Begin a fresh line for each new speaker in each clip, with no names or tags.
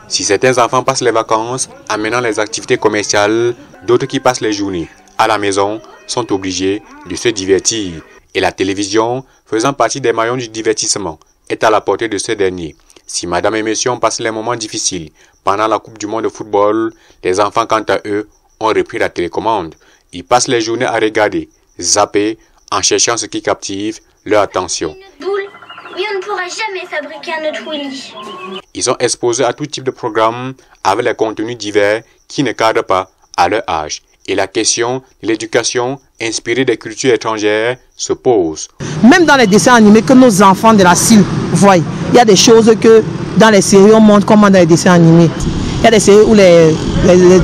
Si certains enfants passent les vacances amenant les activités commerciales, d'autres qui passent les journées à la maison sont obligés de se divertir. Et la télévision, faisant partie des maillons du divertissement, est à la portée de ces derniers. Si madame et monsieur ont passé les moments difficiles pendant la Coupe du Monde de football, les enfants, quant à eux, ont repris la télécommande. Ils passent les journées à regarder, zapper, en cherchant ce qui captive leur attention.
Oui, on ne pourra jamais fabriquer un autre Willy.
Ils sont exposés à tout type de programmes avec les contenus divers qui ne cadrent pas à leur âge. Et la question de l'éducation inspirée des cultures étrangères se pose.
Même dans les dessins animés que nos enfants de la CIL voient, il y a des choses que dans les séries on montre comme dans les dessins animés. Il y a des séries où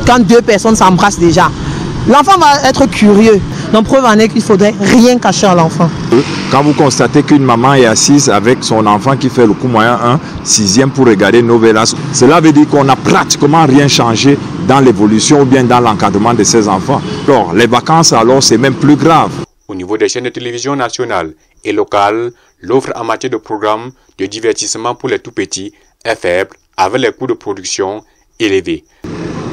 quand deux personnes s'embrassent déjà, l'enfant va être curieux. Donc preuve en est qu'il ne faudrait rien cacher à l'enfant.
Quand vous constatez qu'une maman est assise avec son enfant qui fait le cours moyen 1/6e pour regarder Novelas, cela veut dire qu'on n'a pratiquement rien changé dans l'évolution ou bien dans l'encadrement de ces enfants. Alors les vacances, alors c'est même plus grave.
Au niveau des chaînes de télévision nationales et locales, l'offre en matière de programmes de divertissement pour les tout-petits est faible avec les coûts de production élevés.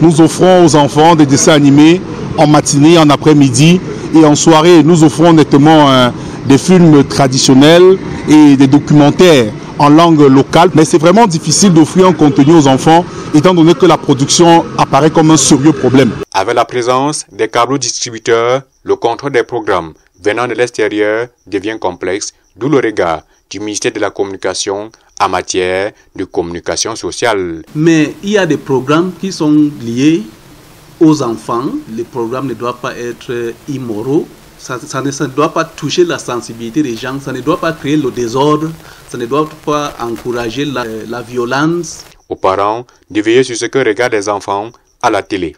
Nous offrons aux enfants des dessins animés en matinée, en après-midi et en soirée. Nous offrons nettement des films traditionnels et des documentaires en langue locale. Mais c'est vraiment difficile d'offrir un contenu aux enfants étant donné que la production apparaît comme un sérieux problème.
Avec la présence des câbles distributeurs, le contrôle des programmes venant de l'extérieur devient complexe, d'où le regard du ministère de la Communication en matière de communication sociale.
Mais il y a des programmes qui sont liés aux enfants. Les programmes ne doivent pas être immoraux. Ça ne doit pas toucher la sensibilité des gens. Ça ne doit pas créer le désordre. Ça ne doit pas encourager la violence.
Aux parents de veiller sur ce que regardent les enfants à la télé.